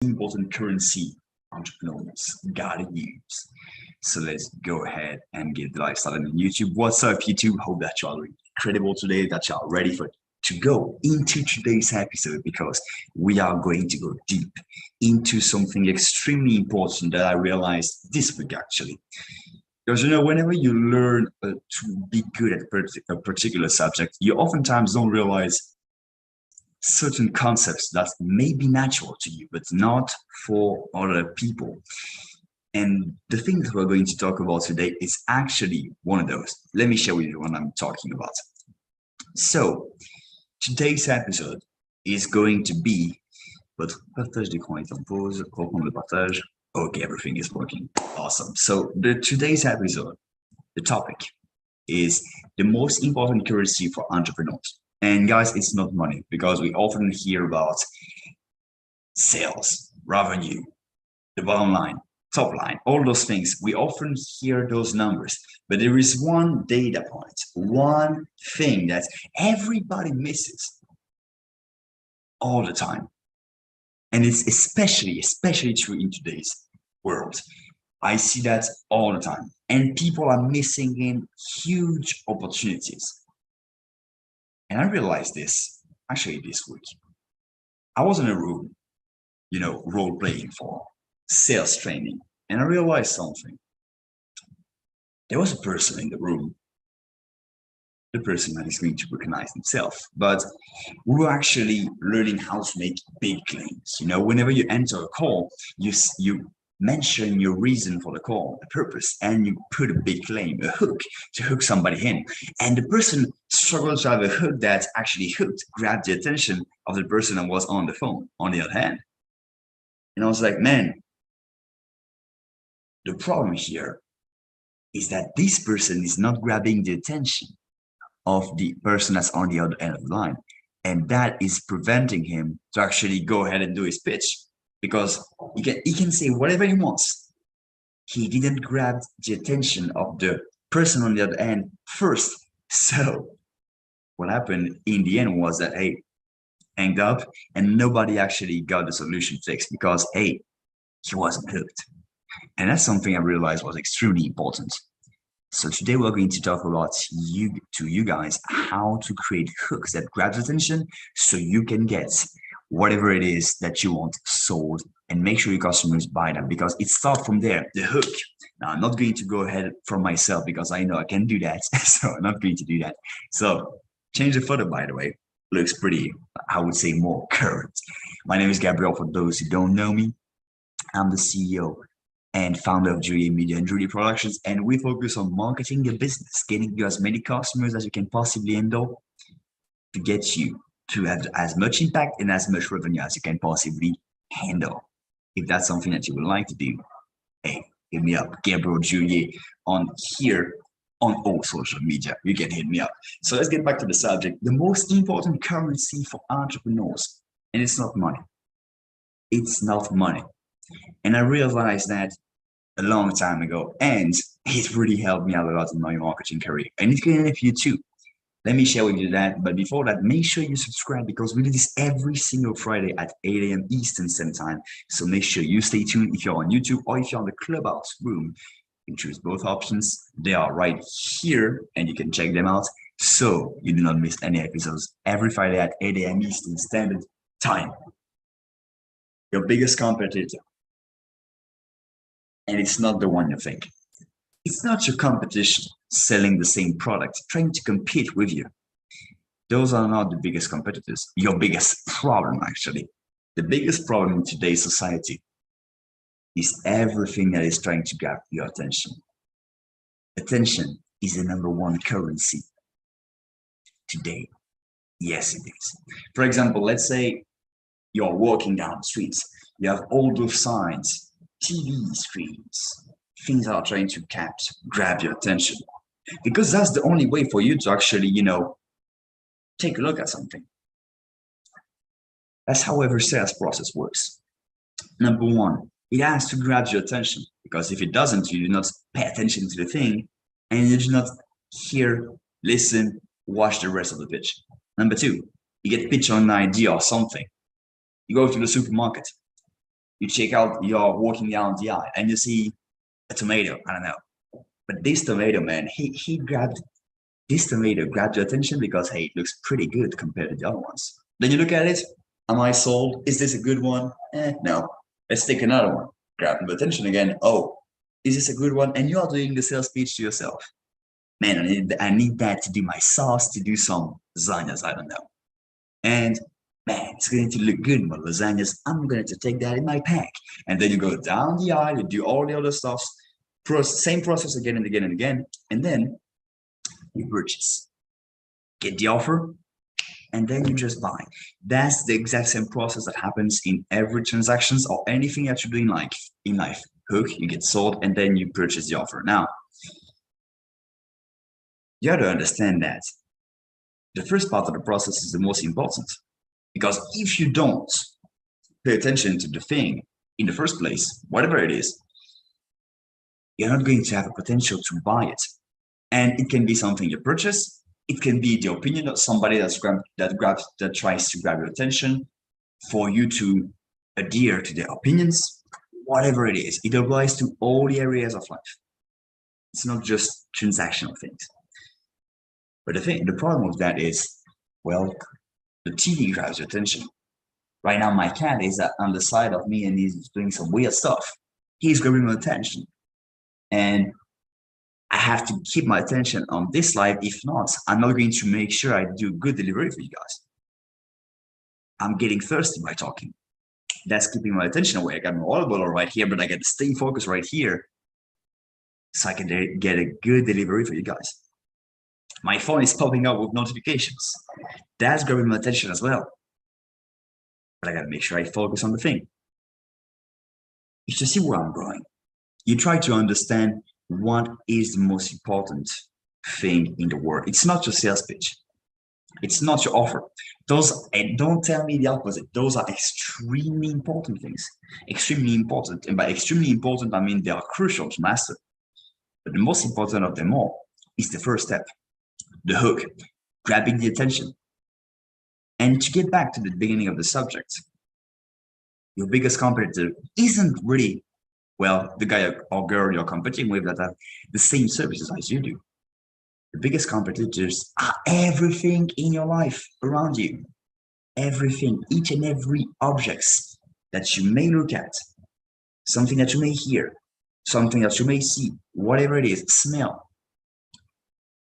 important currency entrepreneurs gotta use. So let's go ahead and get the lifestyle on YouTube. What's up, YouTube? Hope that y'all are incredible today, that y'all are ready to go into today's episode, because we are going to go deep into something extremely important that I realized this week actually. Because whenever you learn to be good at a particular subject, you oftentimes don't realize certain concepts that may be natural to you, but not for other people. And the thing that we're going to talk about today is actually one of those. Let me show you what I'm talking about. So today's episode is going to be, votre partage d'écran est en pause, reprendre le partage. Okay, everything is working. Awesome. So today's episode, the topic is the most important currency for entrepreneurs. And guys, it's not money, because we often hear about sales, revenue, the bottom line, top line, all those things. We often hear those numbers, but there is one data point, one thing that everybody misses all the time. And it's especially true in today's world. I see that all the time. And people are missing in huge opportunities. And I realized this actually this week. I was in a room, role playing for sales training, and I realized something. There was a person in the room, the person that is going to recognize himself, but we were actually learning how to make big claims. Whenever you enter a call, you mention your reason for the call, the purpose, and you put a big claim, a hook to hook somebody in. And the person struggled to have a hook that actually grabbed the attention of the person that was on the phone, on the other hand. And I was like, man, the problem here is that this person is not grabbing the attention of the person that's on the other end of the line. And that is preventing him to actually go ahead and do his pitch. Because he can say whatever he wants. He didn't grab the attention of the person on the other end first. So what happened in the end was that, hanged up, and nobody actually got the solution fixed because, he wasn't hooked. And that's something I realized was extremely important. So today we're going to talk about you guys how to create hooks that grab attention so you can get whatever it is that you want sold, and make sure your customers buy them, because it starts from there, the hook. Now, I'm not going to go ahead from myself because I know I can do that. So I'm not going to do that. So change the photo, by the way. Looks pretty, I would say, more current. My name is Gabriel. For those who don't know me, I'm the CEO and founder of Julihey Media and Julihey Productions. And we focus on marketing your business, getting you as many customers as you can possibly handle to get you to have as much impact and as much revenue as you can possibly handle. If that's something that you would like to do, hit me up, Gabriel Julié, on all social media. You can hit me up. So let's get back to the subject. The most important currency for entrepreneurs, and it's not money. It's not money. And I realized that a long time ago, and it really helped me out a lot in my marketing career. And it can help you too. Let me share with you that. But before that, make sure you subscribe, because we do this every single Friday at 8 a.m. Eastern Standard Time. So make sure you stay tuned if you're on YouTube or if you're on the Clubhouse room. You can choose both options. They are right here and you can check them out so you do not miss any episodes every Friday at 8 a.m. Eastern Standard Time. Your biggest competitor. And it's not the one you think. It's not your competition selling the same product, trying to compete with you. Those are not the biggest competitors. Your biggest problem, actually. The biggest problem in today's society is everything that is trying to grab your attention. Attention is the #1 currency today. Yes, it is. For example, let's say you're walking down the streets. You have all those signs, TV screens, things that are trying to grab your attention, because that's the only way for you to actually, take a look at something. That's how every sales process works. #1, it has to grab your attention, because if it doesn't, you do not pay attention to the thing, and you do not hear, listen, watch the rest of the pitch. #2, you get pitched on an idea or something. You go to the supermarket. You check out, you're walking down the aisle and you see a tomato. I don't know. But this tomato, man, this tomato grabbed your attention because, hey, it looks pretty good compared to the other ones. Then you look at it. Am I sold? Is this a good one? No. Let's take another one. Grab your attention again. Oh, is this a good one? And you are doing the sales pitch to yourself. Man, I need that to do my sauce, to do some lasagnas. I don't know. And man, it's going to look good, my lasagnas. I'm going to take that in my pack. And then you go down the aisle, you do all the other stuff, same process again and again and again. And then you purchase, get the offer, and then you just buy. That's the exact same process that happens in every transactions or anything that you're doing like in life. Hook, you get sold, and then you purchase the offer. Now, you have to understand that the first part of the process is the most important. Because if you don't pay attention to the thing in the first place, whatever it is, you're not going to have a potential to buy it. And it can be something you purchase. It can be the opinion of somebody that tries to grab your attention for you to adhere to their opinions. Whatever it is, it applies to all the areas of life. It's not just transactional things. But the problem with that is, well, the TV grabs your attention. Right now, my cat is on the side of me and he's doing some weird stuff. He's grabbing my attention. And I have to keep my attention on this live. If not, I'm not going to make sure I do good delivery for you guys. I'm getting thirsty by talking. That's keeping my attention away. I got my water bottle right here, but I got to stay focused right here so I can get a good delivery for you guys. My phone is popping up with notifications. That's grabbing my attention as well. But I got to make sure I focus on the thing. You should see where I'm going. You try to understand what is the most important thing in the world. It's not your sales pitch. It's not your offer. And don't tell me the opposite. Those are extremely important things. Extremely important. And by extremely important, I mean they are crucial to master. But the most important of them all is the first step. The hook, grabbing the attention. And to get back to the beginning of the subject, your biggest competitor isn't really, well, the guy or girl you're competing with that have the same services as you do. The biggest competitors are everything in your life around you. Everything, each and every objects that you may look at, something that you may hear, something that you may see, whatever it is, smell.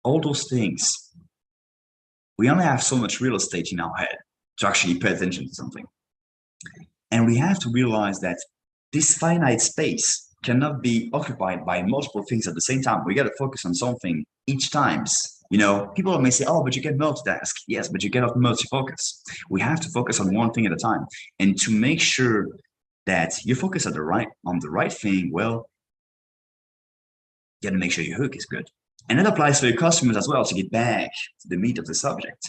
All those things, we only have so much real estate in our head to actually pay attention to something. And we have to realize that this finite space cannot be occupied by multiple things at the same time. We got to focus on something each time. You know, people may say, oh, but you can multitask. Yes, but you cannot multi-focus. We have to focus on one thing at a time. And to make sure that you focus on the right thing, well, you got to make sure your hook is good. And that applies for your customers as well, to get back to the meat of the subject.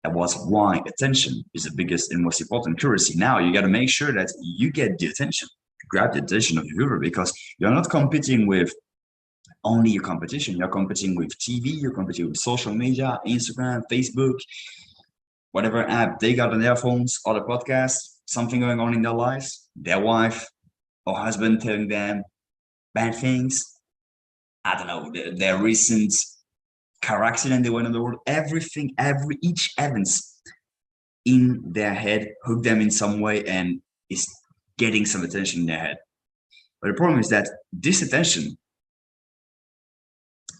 That was why attention is the biggest and most important currency. Now you got to make sure that you get the attention, grab the attention of your viewer, because you're not competing with only your competition. You're competing with TV, you're competing with social media, Instagram, Facebook, whatever app they got on their phones, other podcasts, something going on in their lives, their wife or husband telling them bad things. I don't know, their recent car accident they went on the road, everything, each events in their head, hook them in some way and is getting some attention in their head. But the problem is that this attention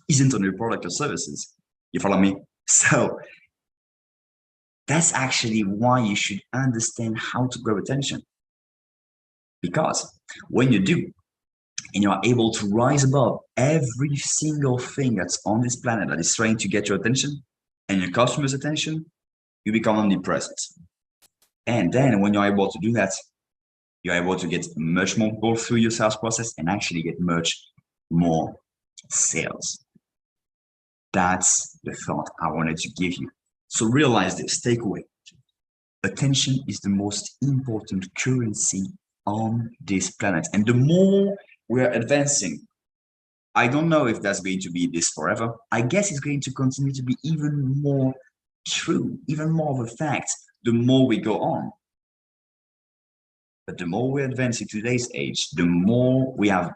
isn't on your product or services. You follow me? So that's actually why you should understand how to grab attention. Because when you do, and you are able to rise above every single thing that's on this planet that is trying to get your attention and your customer's attention, you become omnipresent. And then when you're able to do that, you're able to get much more people through your sales process and actually get much more sales. That's the thought I wanted to give you. So realize this, takeaway. Attention is the most important currency on this planet. And the more we're advancing, I don't know if that's going to be this forever. I guess it's going to continue to be even more true, even more of a fact, the more we go on. But the more we advance in today's age, the more we have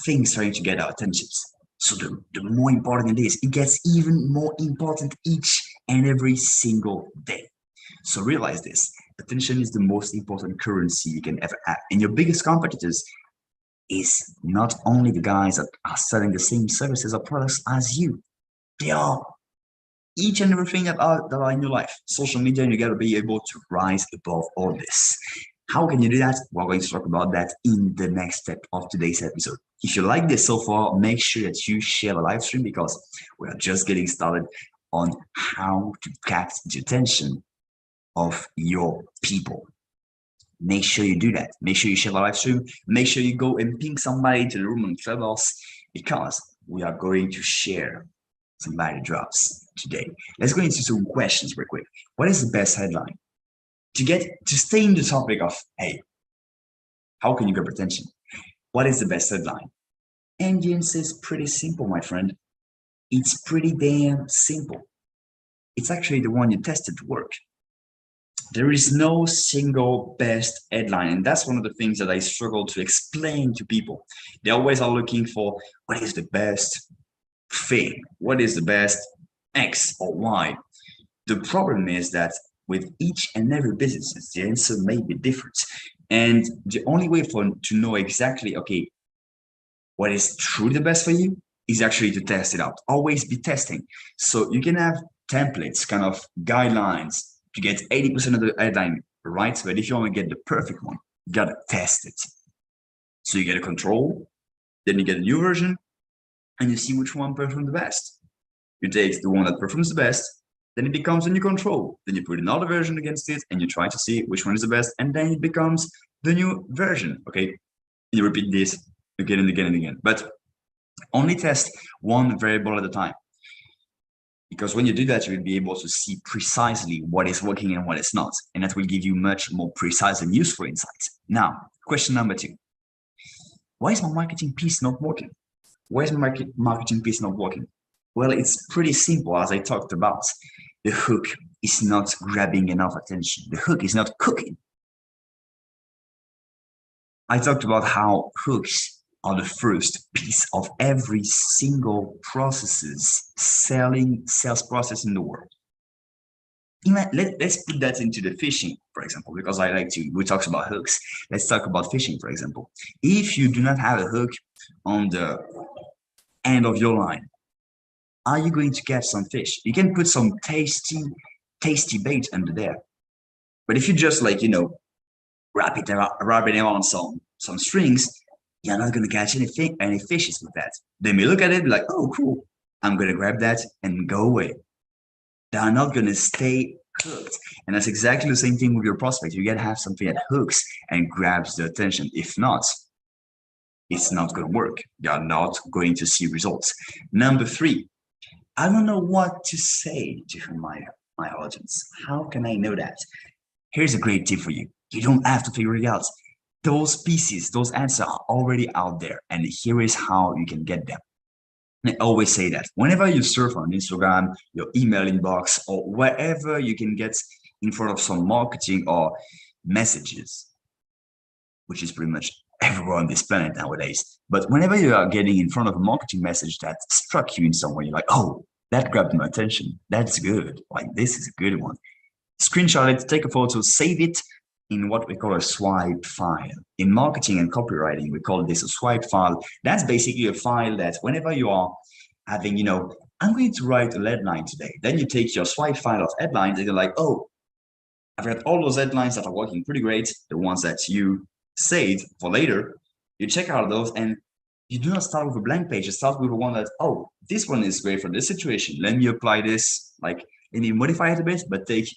things trying to get our attentions. So the more important it is, it gets even more important each and every single day. So realize this, attention is the most important currency you can ever have. And your biggest competitors is not only the guys that are selling the same services or products as you. They are each and everything that are in your life. Social media, and you got to be able to rise above all this. How can you do that? We're going to talk about that in the next step of today's episode. If you like this so far, make sure that you share the live stream because we are just getting started on how to catch the attention of your people. Make sure you do that. Make sure you share the live stream. Make sure you go and ping somebody into the room on Clubhouse because we are going to share some value drops today. Let's go into some questions real quick. What is the best headline? To stay in the topic of, hey, how can you grab attention? What is the best headline? And the answer is pretty simple, my friend. It's pretty damn simple. It's actually the one you tested to work. There is no single best headline. And that's one of the things that I struggle to explain to people. They always are looking for what is the best thing? What is the best X or Y? The problem is that with each and every business, the answer may be different. And the only way to know exactly, okay, what is truly the best for you is actually to test it out. Always be testing. So you can have templates, kind of guidelines to get 80% of the headline right. But if you want to get the perfect one, you got to test it. So you get a control, then you get a new version, and you see which one performs the best. You take the one that performs the best, then it becomes a new control. Then you put another version against it and you try to see which one is the best. And then it becomes the new version. Okay. And you repeat this again and again and again. But only test one variable at a time. Because when you do that, you will be able to see precisely what is working and what is not. And that will give you much more precise and useful insights. Now, question number 2. Why is my marketing piece not working? Why is my marketing piece not working? Well, it's pretty simple, as I talked about. The hook is not grabbing enough attention. The hook is not cooking. I talked about how hooks are the first piece of every single sales process in the world. Let's put that into the fishing, for example, because we talk about hooks. Let's talk about fishing, for example. If you do not have a hook on the end of your line, are you going to catch some fish? You can put some tasty bait under there. But if you just wrap it around some strings, you're not going to catch any fishes with that. They may look at it like, oh, cool. I'm going to grab that and go away. They are not going to stay hooked. And that's exactly the same thing with your prospect. You got to have something that hooks and grabs the attention. If not, it's not going to work. You're not going to see results. Number 3, I don't know what to say to my audience. How can I know that? Here's a great tip for you. You don't have to figure it out. Those pieces, those answers are already out there. And here is how you can get them. And I always say that whenever you surf on Instagram, your email inbox, or wherever you can get in front of some marketing or messages, which is pretty much everywhere on this planet nowadays. But whenever you are getting in front of a marketing message that struck you in some way, you're like, oh, that grabbed my attention. That's good. Like, this is a good one. Screenshot it, take a photo, save it in what we call a swipe file. In marketing and copywriting, we call this a swipe file. That's basically a file that whenever you are having, I'm going to write a headline today. Then you take your swipe file of headlines and you're like, oh, I've got all those headlines that are working pretty great, the ones that you saved for later. You check out those and you do not start with a blank page. You start with one that, oh, this one is great for this situation. Let me apply this, let me modify it a bit, but take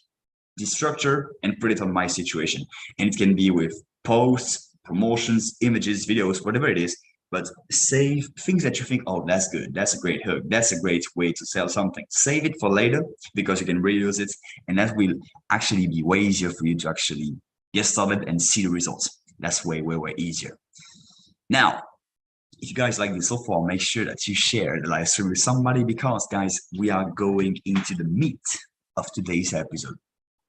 the structure and put it on my situation. And it can be with posts, promotions, images, videos, whatever it is, but save things that you think, oh, that's good. That's a great hook. That's a great way to sell something. Save it for later because you can reuse it. And that will actually be way easier for you to actually get started and see the results. That's way, way, way easier. Now, if you guys like this so far, make sure that you share the live stream with somebody because, guys, we are going into the meat of today's episode.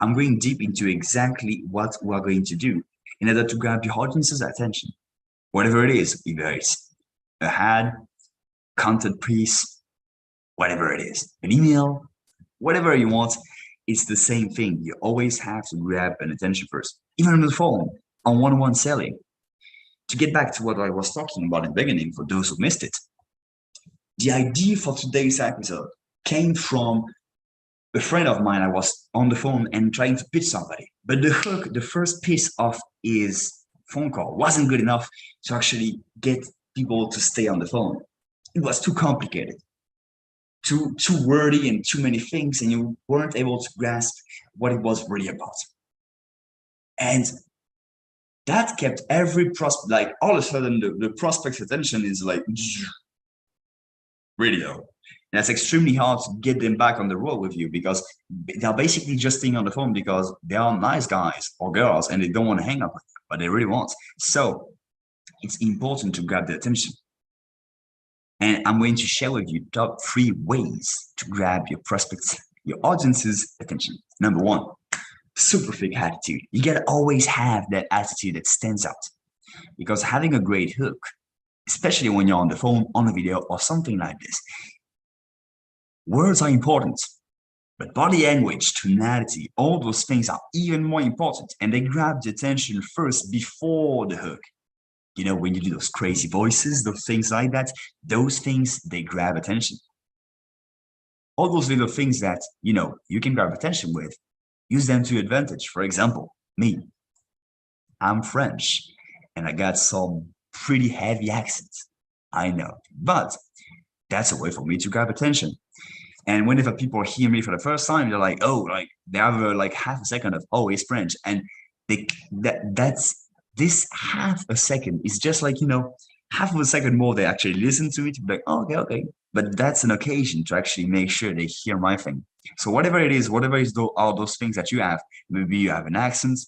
I'm going deep into exactly what we're going to do. in order to grab your audience's attention. Whatever it is, either it's a ad, content piece, whatever it is, an email, whatever you want, it's the same thing. You always have to grab an attention first, even on the phone, on one-on-one selling. To get back to what I was talking about in the beginning, for those who missed it, the idea for today's episode came from a friend of mine. I was on the phone and trying to pitch somebody, but the hook, the first piece of his phone call wasn't good enough to actually get people to stay on the phone. It was too complicated, too wordy, and too many things, and you weren't able to grasp what it was really about. And that kept every prospect, like all of a sudden the prospect's attention is like really low. And that's extremely hard to get them back on the road with you, because they're basically just staying on the phone because they are nice guys or girls and they don't want to hang up with you, but they really want. So it's important to grab their attention. And I'm going to share with you top 3 ways to grab your prospects, your audience's attention. Number 1, super thick attitude. You gotta always have that attitude that stands out, because having a great hook, especially when you're on the phone, on a video, or something like this, words are important, but body language, tonality, all those things are even more important, and they grab the attention first before the hook. You know, when you do those crazy voices, those things like that, those things, they grab attention. All those little things that, you know, you can grab attention with, use them to your advantage. For example, me, I'm French, and I got some pretty heavy accents, I know, but that's a way for me to grab attention. And whenever people hear me for the first time, they're like, oh, like they have like half a second of, oh, it's French. And that's this half a second is just like, you know, half of a second more they actually listen to it, to be like, oh, okay. But that's an occasion to actually make sure they hear my thing. So whatever it is, all those things that you have, maybe you have an accent,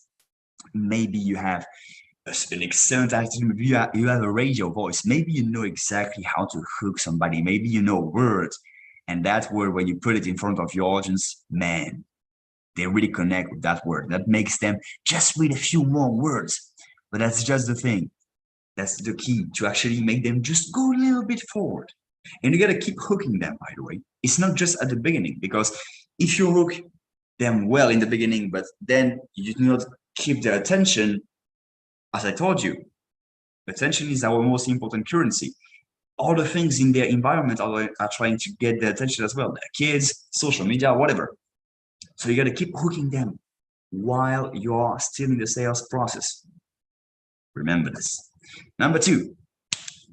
maybe you have an excellent attitude, maybe you have a radio voice, maybe you know exactly how to hook somebody, maybe you know words. And that word, when you put it in front of your audience, man, they really connect with that word. That makes them just read a few more words. But that's just the thing. That's the key to actually make them just go a little bit forward. And you got to keep hooking them, by the way. It's not just at the beginning, because if you hook them well in the beginning, but then you do not keep their attention, as I told you, attention is our most important currency. All the things in their environment are trying to get their attention as well. Their kids, social media, whatever. So you got to keep hooking them while you are still in the sales process. Remember this. Number 2,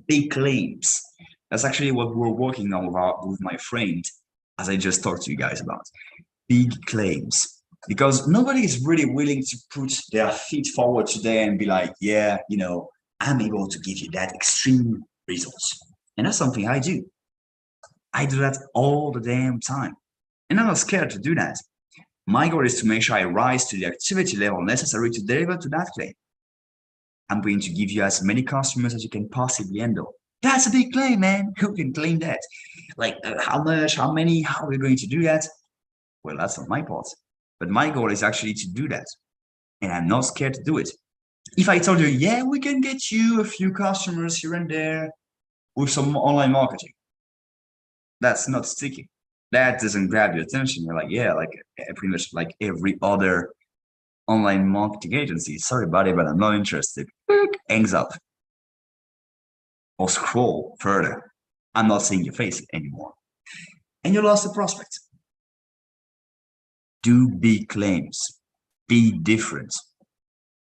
big claims. That's actually what we're working on with my friend, as I just talked to you guys about. Big claims. Because nobody is really willing to put their feet forward today and be like, yeah, you know, I'm able to give you that extreme results. And that's something I do. I do that all the damn time. And I'm not scared to do that. My goal is to make sure I rise to the activity level necessary to deliver to that claim. I'm going to give you as many customers as you can possibly handle. That's a big claim, man. Who can claim that? Like how much, how many, how are we going to do that? Well, that's not my part. But my goal is actually to do that. And I'm not scared to do it. If I told you, yeah, we can get you a few customers here and there with some online marketing, that's not sticky. That doesn't grab your attention. You're like, yeah, like pretty much like every other online marketing agency. Sorry, buddy, but I'm not interested. Hangs up. Or scroll further. I'm not seeing your face anymore. And you lost the prospect. Do big claims. Be different.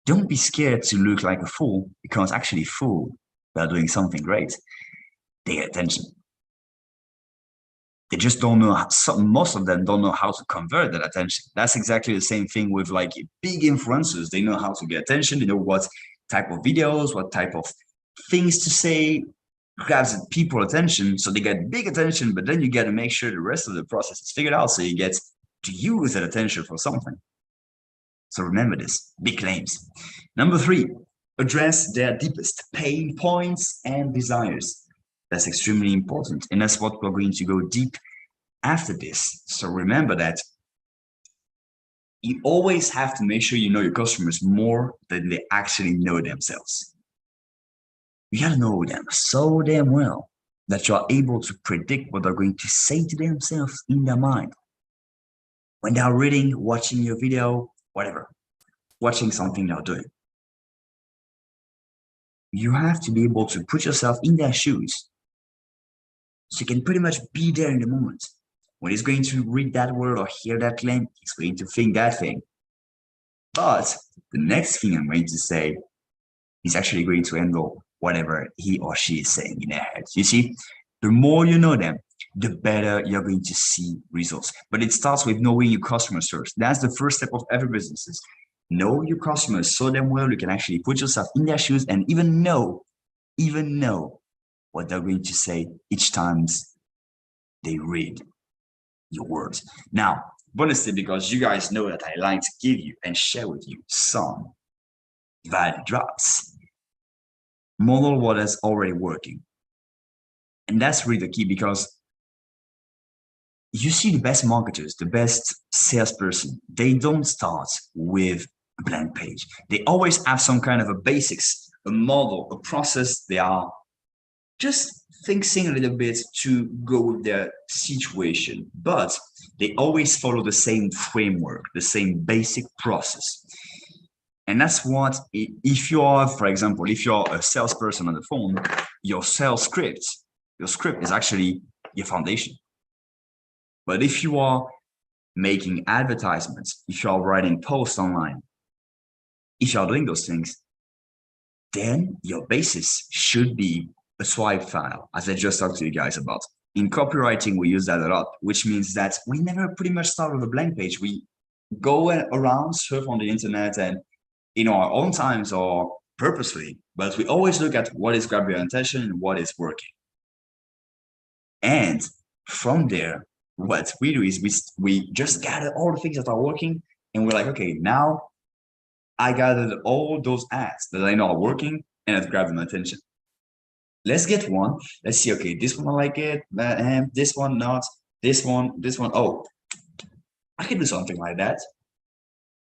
Don't be scared to look like a fool, because actually fool, they're doing something great. They get attention. They just don't know most of them don't know how to convert that attention. That's exactly the same thing with like big influencers. They know how to get attention. They know what type of videos, what type of things to say grabs people attention. So they get big attention, but then you got to make sure the rest of the process is figured out so you get to use that attention for something. So remember this, big claims. Number 3, address their deepest pain points and desires. That's extremely important. And that's what we're going to go deep after this. So remember that You always have to make sure you know your customers more than they actually know themselves. You gotta know them so damn well that you are able to predict what they're going to say to themselves in their mind. When they're reading, watching your video, whatever, watching something they're doing. You have to be able to put yourself in their shoes so you can pretty much be there in the moment. When he's going to read that word or hear that claim, he's going to think that thing. But the next thing I'm going to say is actually going to handle whatever he or she is saying in their head. You see, the more you know them, the better you're going to see results. But it starts with knowing your customers first. That's the first step of every business. Know your customers so damn well you can actually put yourself in their shoes and even know what they're going to say each time they read your words. Now, bonusly, because you guys know that I like to give you and share with you some value drops. Model what is already working. And that's really the key, because you see the best marketers, the best salesperson, they don't start with a blank page. They always have some kind of a basics, a model, a process. They are just fixing a little bit to go with their situation, but they always follow the same framework, the same basic process. And that's what, if you are, for example, if you're a salesperson on the phone, your sales script, your script is actually your foundation. But if you are making advertisements, if you are writing posts online, if you are doing those things, then your basis should be a swipe file, as I just talked to you guys about. In copywriting, we use that a lot, which means that we never pretty much start with a blank page. We go around, surf on the internet, and in our own times or purposely, but we always look at what is grabbing your attention and what is working. And from there, what we do is we just gather all the things that are working, and we're like, okay, now I gathered all those ads that I know are working and I've grabbed my attention. Let's get one. Let's see, okay, this one I like it, and this one not, this one, oh, I can do something like that.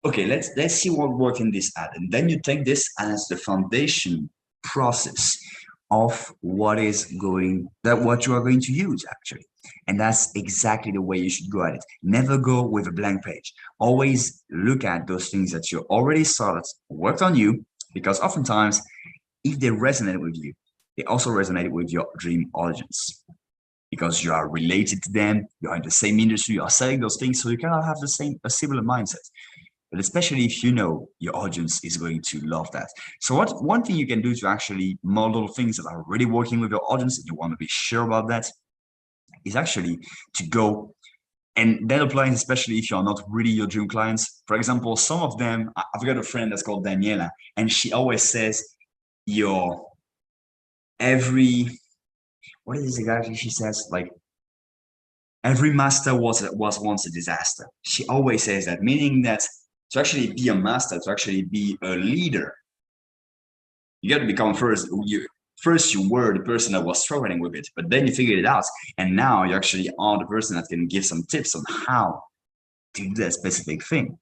Okay, let's see what works in this ad. And then you take this as the foundation process of what you are going to use actually. And that's exactly the way you should go at it. Never go with a blank page. Always look at those things that you already started, worked on you, because oftentimes if they resonate with you, they also resonate with your dream audience, because you are related to them, you are in the same industry, you are selling those things, so you cannot have a similar mindset. But especially if you know your audience is going to love that. So one thing you can do to actually model things that are really working with your audience, and you want to be sure about that, is actually to go, and that applies especially if you're not really your dream clients. For example, some of them, I've got a friend that's called Daniela, and she always says, what is it exactly she says? Like, every master was once a disaster. She always says that, meaning that to actually be a master, to actually be a leader, you got to become first you were the person that was struggling with it, but then you figured it out, and now you actually are the person that can give some tips on how to do that specific thing.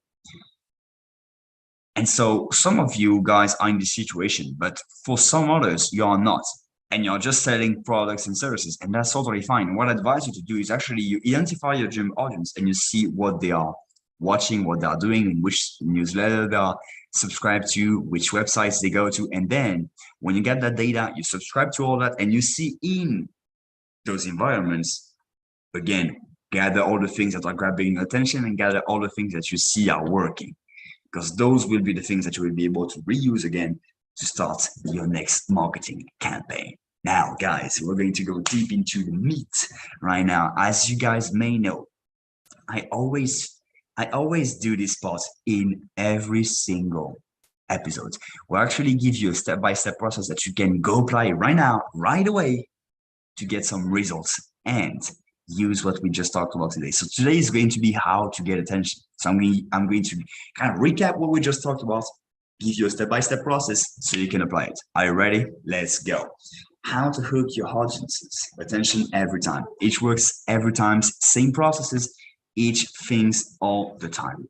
And so some of you guys are in this situation, but for some others you are not, and you're just selling products and services, and that's totally fine. What I advise you to do is actually you identify your dream audience and you see what they are watching, what they are doing, in which newsletter they are subscribed to, which websites they go to. And then when you get that data, you subscribe to all that, and you see in those environments, again, gather all the things that are grabbing your attention and gather all the things that you see are working, because those will be the things that you will be able to reuse again to start your next marketing campaign. Now, guys, we're going to go deep into the meat right now. As you guys may know, I always do this part in every single episode. We'll actually give you a step-by-step process that you can go apply right now, right away, to get some results and use what we just talked about today. So today is going to be how to get attention. So I'm going to kind of recap what we just talked about, give you a step-by-step process so you can apply it. Are you ready? Let's go. How to hook your audience's attention every time. Each works every time, same processes, each things all the time.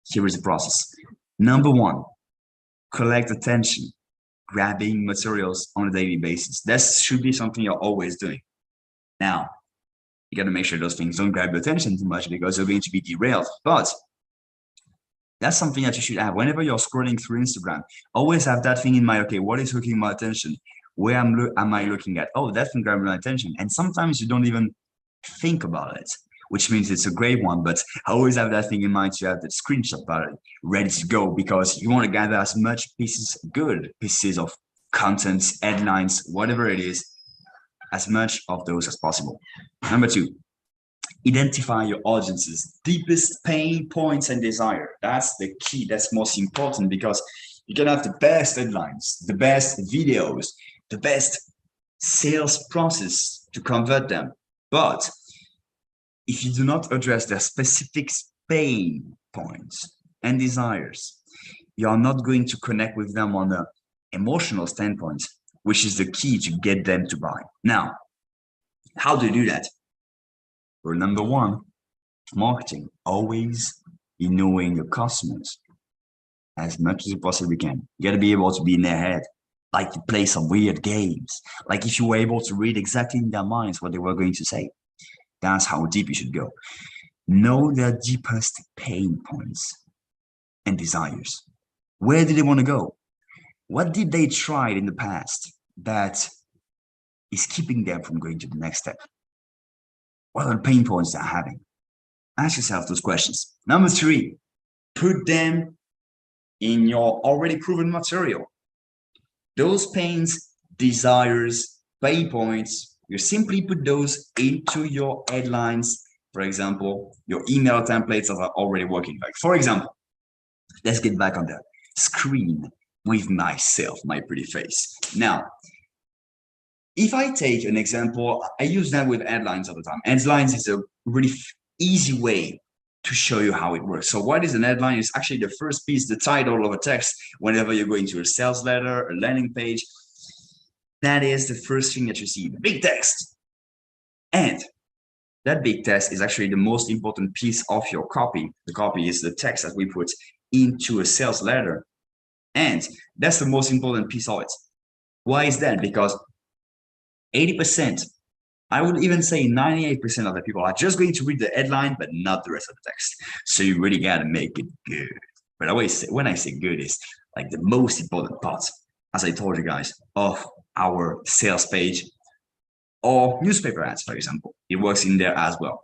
Here is the process. Number one, collect attention, grabbing materials on a daily basis. That should be something you're always doing. Now, you got to make sure those things don't grab your attention too much because you're going to be derailed. But that's something that you should have whenever you're scrolling through Instagram. Always have that thing in mind. Okay, what is hooking my attention? Where am I looking at? Oh, that can grab my attention. And sometimes you don't even think about it, which means it's a great one. But always have that thing in mind to have the screenshot about it ready to go because you want to gather as much good pieces of content, headlines, whatever it is, as much of those as possible. Number two, identify your audience's deepest pain points and desire. That's the key. That's most important because you can have the best headlines, the best videos, the best sales process to convert them. But if you do not address their specific pain points and desires, you are not going to connect with them on an emotional standpoint, which is the key to get them to buy. Now, how do you do that? Well, number one, marketing. Always be knowing your customers as much as you possibly can. You got to be able to be in their head, like to play some weird games. Like if you were able to read exactly in their minds what they were going to say. That's how deep you should go. Know their deepest pain points and desires. Where do they want to go? What did they try in the past that is keeping them from going to the next step? What are the pain points they're having? Ask yourself those questions. Number three, put them in your already proven material. Those pains, desires, pain points, you simply put those into your headlines. For example, your email templates that are already working. Like, for example, let's get back on the screen with myself, my pretty face. Now, if I take an example, I use that with headlines all the time. Headlines is a really easy way to show you how it works. So what is an headline? It's actually the first piece, the title of a text, whenever you're going to a sales letter, a landing page. That is the first thing that you see, the big text. And that big text is actually the most important piece of your copy. The copy is the text that we put into a sales letter. And that's the most important piece of it. Why is that? Because 80%, I would even say 98% of the people are just going to read the headline, but not the rest of the text. So you really got to make it good. But when I say good, is like the most important part, as I told you guys, of our sales page or newspaper ads, for example. It works in there as well.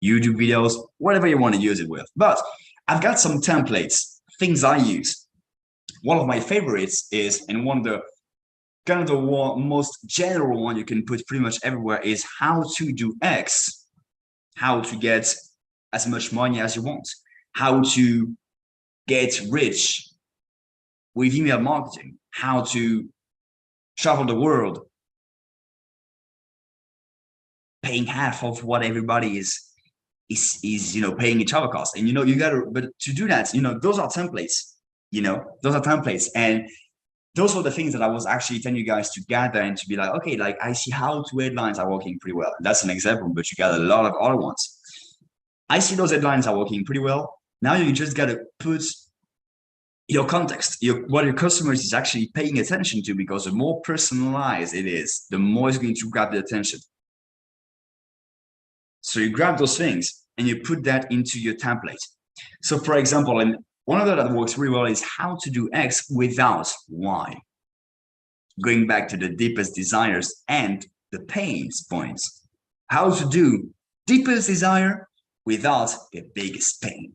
YouTube videos, whatever you want to use it with. But I've got some templates, things I use. One of my favorites is, and one of the kind of the most general one you can put pretty much everywhere, is how to do X, how to get as much money as you want, how to get rich with email marketing, how to travel the world, paying half of what everybody is paying in travel costs. And you gotta, but to do that, those are templates. Those are templates, and those were the things that I was actually telling you guys to gather and to be like, okay, like I see how to headlines are working pretty well. That's an example, but you got a lot of other ones. I see those headlines are working pretty well. Now you just got to put your context, what your customers is actually paying attention to, because the more personalized it is, the more it's going to grab the attention. So you grab those things and you put that into your template. So for example, and one of that works really well is how to do X without Y. Going back to the deepest desires and the pain points. How to do deepest desire without the biggest pain.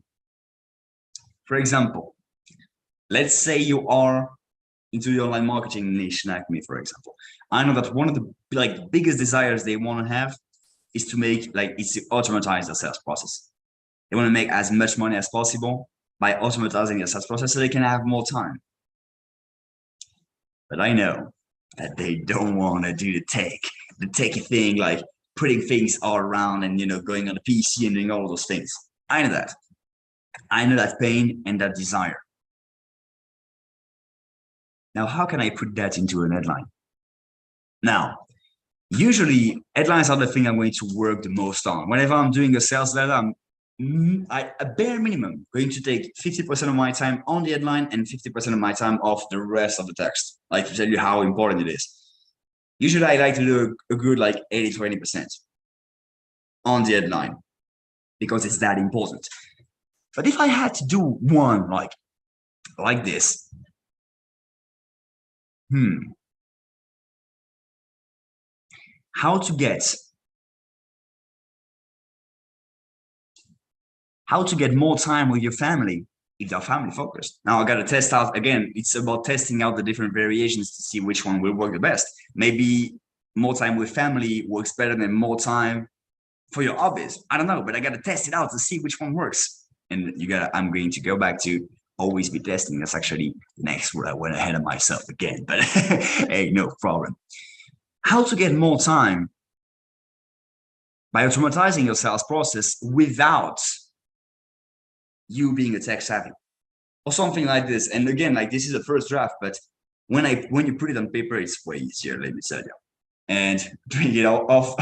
For example, let's say you are into the online marketing niche like me, for example. I know that one of the biggest desires they want to have is to automatize the sales process. They want to make as much money as possible by automatizing the sales process so they can have more time. But I know that they don't want to do the techie thing, like putting things all around and, going on the PC and doing all of those things. I know that. I know that pain and that desire. Now, how can I put that into an headline? Now, usually headlines are the thing I'm going to work the most on. Whenever I'm doing a sales letter, A bare minimum going to take 50% of my time on the headline and 50% of my time off the rest of the text, like to tell you how important it is. Usually I like to do a good like 80-20% on the headline because it's that important. But if I had to do one like this, how to get more time with your family if they're family focused. Now I got to test out again. It's about testing out the different variations to see which one will work the best. Maybe more time with family works better than more time for your hobbies. I don't know, but I got to test it out to see which one works. And I'm going to go back to always be testing. That's actually next where I went ahead of myself again, but hey, no problem. How to get more time by automatizing your sales process without you being a tech savvy or something like this. And again, like this is a first draft, but when you put it on paper, it's way easier, let me tell you. And doing it off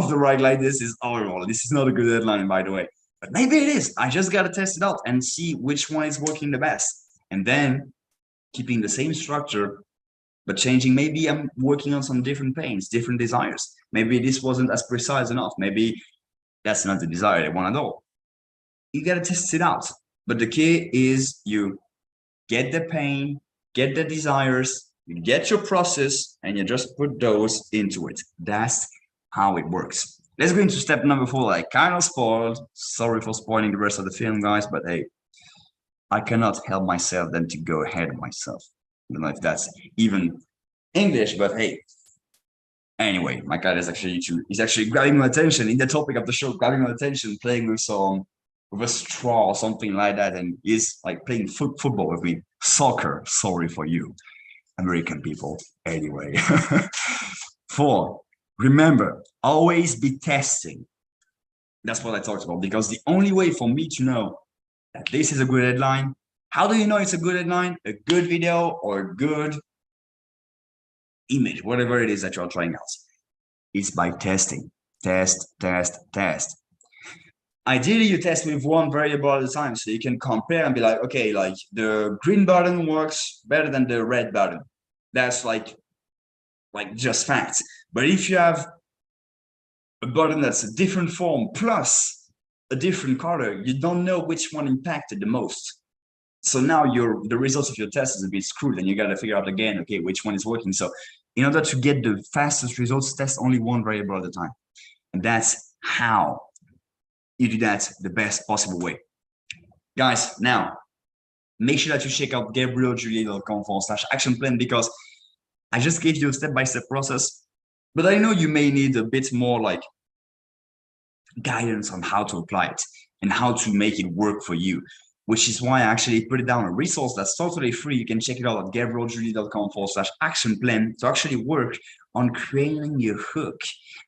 the right like this is horrible. This is not a good headline, by the way. But maybe it is. I just got to test it out and see which one is working the best. And then keeping the same structure, but changing. Maybe I'm working on some different pains, different desires. Maybe this wasn't as precise enough. Maybe that's not the desire I want at all. You got to test it out. But the key is you get the pain, get the desires, you get your process, and you just put those into it. That's how it works. Let's go into step number 4. I kind of spoiled. Sorry for spoiling the rest of the film, guys, but hey, I cannot help myself than to go ahead of myself. I don't know if that's even English, but hey. Anyway, my cat is actually grabbing my attention in the topic of the show, grabbing my attention, playing with a straw or something like that, and he's like playing football with me. Soccer, sorry for you, American people. Anyway. 4, remember, always be testing. That's what I talked about, because the only way for me to know that this is a good headline, how do you know it's a good headline, a good video, or a good image, whatever it is that you're trying out? It's by testing. Test. Ideally, you test with one variable at a time, so you can compare and be like, okay, like the green button works better than the red button. That's like just facts. But if you have a button that's a different form plus a different color, you don't know which one impacted the most. So now the results of your test is a bit screwed, and you got to figure out again, okay, which one is working. So in order to get the fastest results, test only one variable at a time. And that's how you do that the best possible way. Guys, now, make sure that you check out GabrielJulié.com/action plan, because I just gave you a step-by-step process, but I know you may need a bit more like guidance on how to apply it and how to make it work for you, which is why I actually put it down a resource that's totally free. You can check it out at GabrielJulié.com/action plan to actually work on creating your hook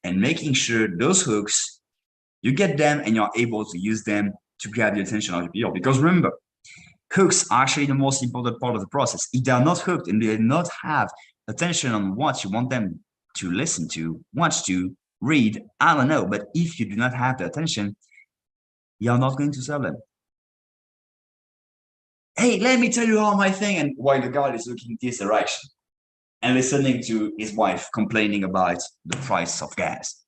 and making sure those hooks, you get them and you're able to use them to grab the attention of your people. Because remember, hooks are actually the most important part of the process. If they are not hooked and they do not have attention on what you want them to listen to, watch to, read, I don't know. But if you do not have the attention, you're not going to sell them. Hey, let me tell you all my thing. And while the guy is looking this direction and listening to his wife complaining about the price of gas,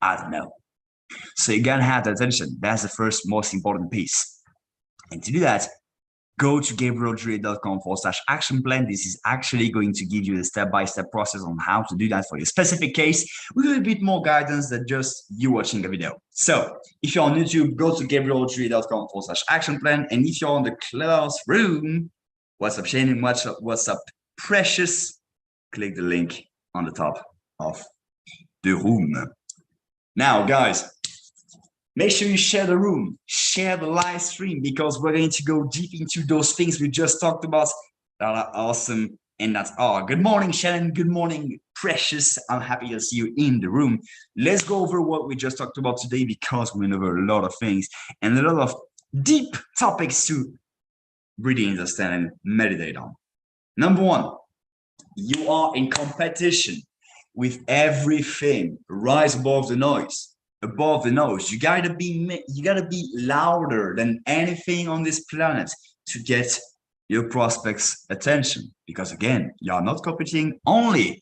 I don't know. So you gotta have the attention. That's the first most important piece. And to do that, go to GabrielJulié.com/action plan. This is actually going to give you the step-by-step process on how to do that for your specific case, with a bit more guidance than just you watching a video. So if you're on YouTube, go to GabrielJulié.com/action plan. And if you're on the classroom, what's up, Shannon? What's up, Precious? Click the link on the top of the room. Now, guys, make sure you share the room, share the live stream, because we're going to go deep into those things we just talked about that are awesome. And that's all. Good morning, Shannon. Good morning, Precious. I'm happy to see you in the room. Let's go over what we just talked about today, because we went over a lot of things and a lot of deep topics to really understand and meditate on. Number 1, you are in competition with everything. Rise above the noise. above the nose. You gotta be louder than anything on this planet to get your prospects' attention. Because again, you are not competing only,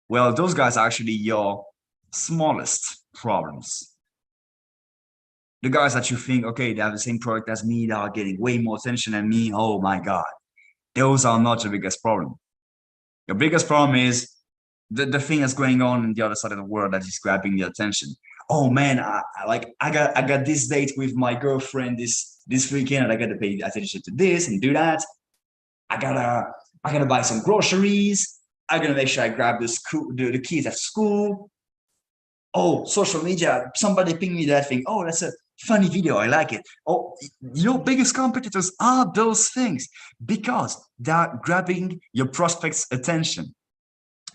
well, those guys are actually your smallest problems. The guys that you think, okay, they have the same product as me, they are getting way more attention than me. Oh my God. Those are not your biggest problem. Your biggest problem is the thing that's going on in the other side of the world that is grabbing your attention. Oh man, I got this date with my girlfriend this weekend, and I gotta pay attention to this and do that. I gotta buy some groceries. I gotta make sure I grab the kids at school. Oh, social media, somebody ping me that thing. Oh, that's a funny video, I like it. Oh, your biggest competitors are those things because they're grabbing your prospects' attention.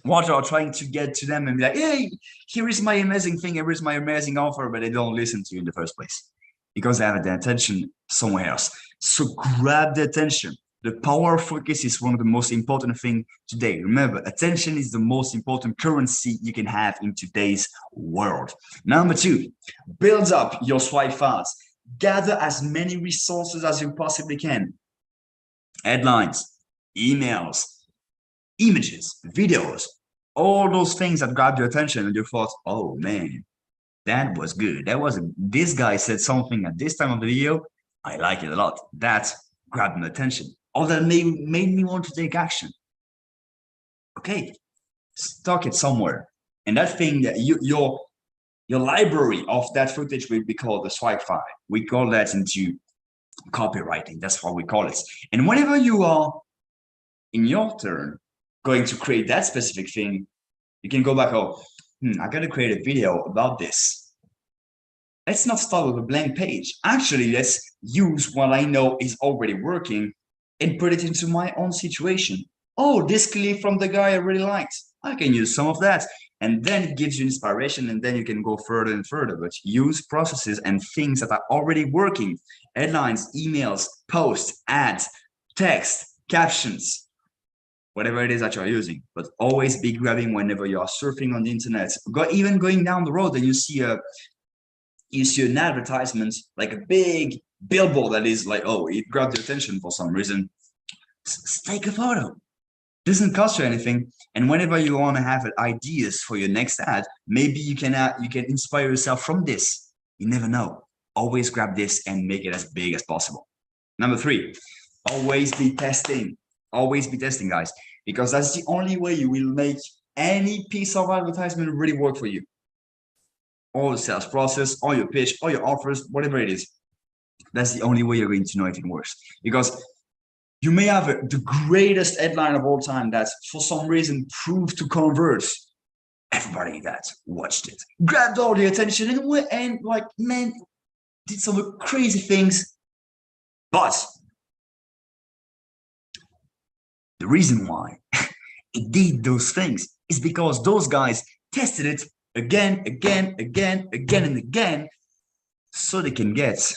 What you're trying to get to them and be like, hey, here is my amazing thing, here is my amazing offer, but they don't listen to you in the first place because they have their attention somewhere else. So grab the attention. The power of focus is one of the most important things today. Remember, attention is the most important currency you can have in today's world. Number 2, build up your swipe files. Gather as many resources as you possibly can. Headlines, emails, images, videos, all those things that grabbed your attention and you thought, oh man, that was good. This guy said something at this time of the video. I like it a lot. That grabbed my attention. Or that made me want to take action. Okay, stock it somewhere. And that thing that your library of that footage will be called the swipe file. We call that into copywriting. That's what we call it. And whenever you are in your turn going to create that specific thing, you can go back, I got to create a video about this. Let's not start with a blank page. Actually, let's use what I know is already working and put it into my own situation. Oh, this clip from the guy I really liked. I can use some of that. And then it gives you inspiration, and then you can go further and further. But use processes and things that are already working. Headlines, emails, posts, ads, text, captions, whatever it is that you're using. But always be grabbing whenever you are surfing on the internet. Even going down the road and you see an advertisement, like a big billboard that is like, oh, it grabbed your attention for some reason. Take a photo. Doesn't cost you anything. And whenever you want to have ideas for your next ad, maybe you can inspire yourself from this. You never know. Always grab this and make it as big as possible. Number 3, always be testing. Always be testing, guys, because that's the only way you will make any piece of advertisement really work for you. Or the sales process, or your pitch, or your offers, whatever it is. That's the only way you're going to know if it works. Because you may have the greatest headline of all time that for some reason proved to convert. Everybody that watched it grabbed all the attention and like, man, did some crazy things. But the reason why it did those things is because those guys tested it again, and again, so they can get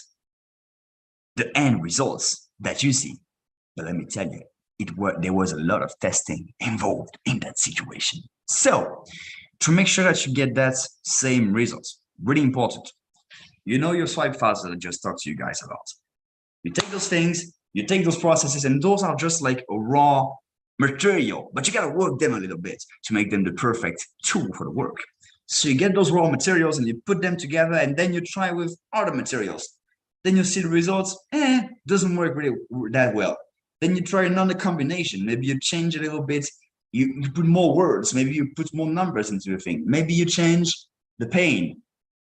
the end results that you see. But let me tell you, there was a lot of testing involved in that situation. So to make sure that you get that same results, really important. You know your swipe files that I just talked to you guys about. You take those things, you take those processes, and those are just like a raw material, but you got to work them a little bit to make them the perfect tool for the work. So you get those raw materials and you put them together, and then you try with other materials. Then you see the results, doesn't work really that well. Then you try another combination. Maybe you change a little bit. You put more words. Maybe you put more numbers into the thing. Maybe you change the pain,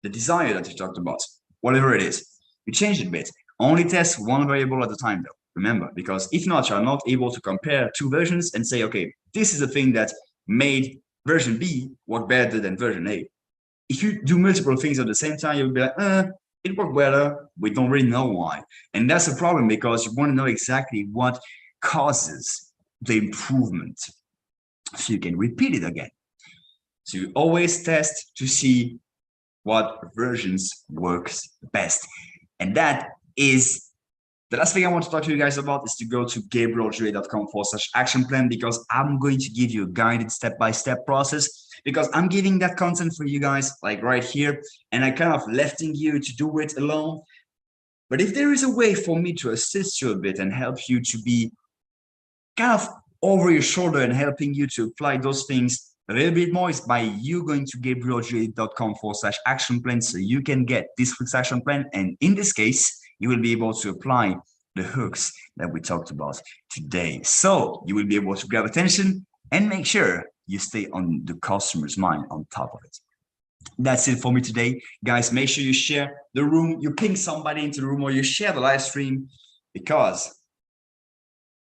the desire that you talked about, whatever it is. You change it a bit. Only test one variable at a time, though. Remember, because if not, you're not able to compare 2 versions and say, okay, this is the thing that made version B work better than version A. If you do multiple things at the same time, you'll be like, it worked better. We don't really know why. And that's a problem because you want to know exactly what causes the improvement so you can repeat it again. So you always test to see what versions works best. And that is the last thing I want to talk to you guys about is to go to gabrieljulié.com/action plan, because I'm going to give you a guided step-by-step process because I'm giving that content for you guys, like right here, and I kind of letting you to do it alone. But if there is a way for me to assist you a bit and help you to be kind of over your shoulder and helping you to apply those things a little bit more, is by you going to gabrieljulié.com/action plan, so you can get this week's action plan. And in this case, you will be able to apply the hooks that we talked about today. So you will be able to grab attention and make sure you stay on the customer's mind on top of it. That's it for me today, guys. Make sure you share the room, you ping somebody into the room, or you share the live stream, because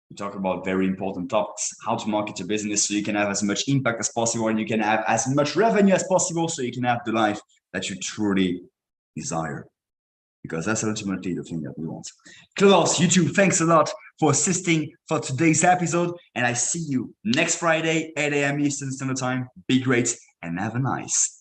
we talk about very important topics: how to market your business so you can have as much impact as possible, and you can have as much revenue as possible, so you can have the life that you truly desire, because that's ultimately the thing that we want. Klaus, you too, thanks a lot for assisting for today's episode, and I see you next Friday, 8 a.m. Eastern Standard Time. Be great and have a nice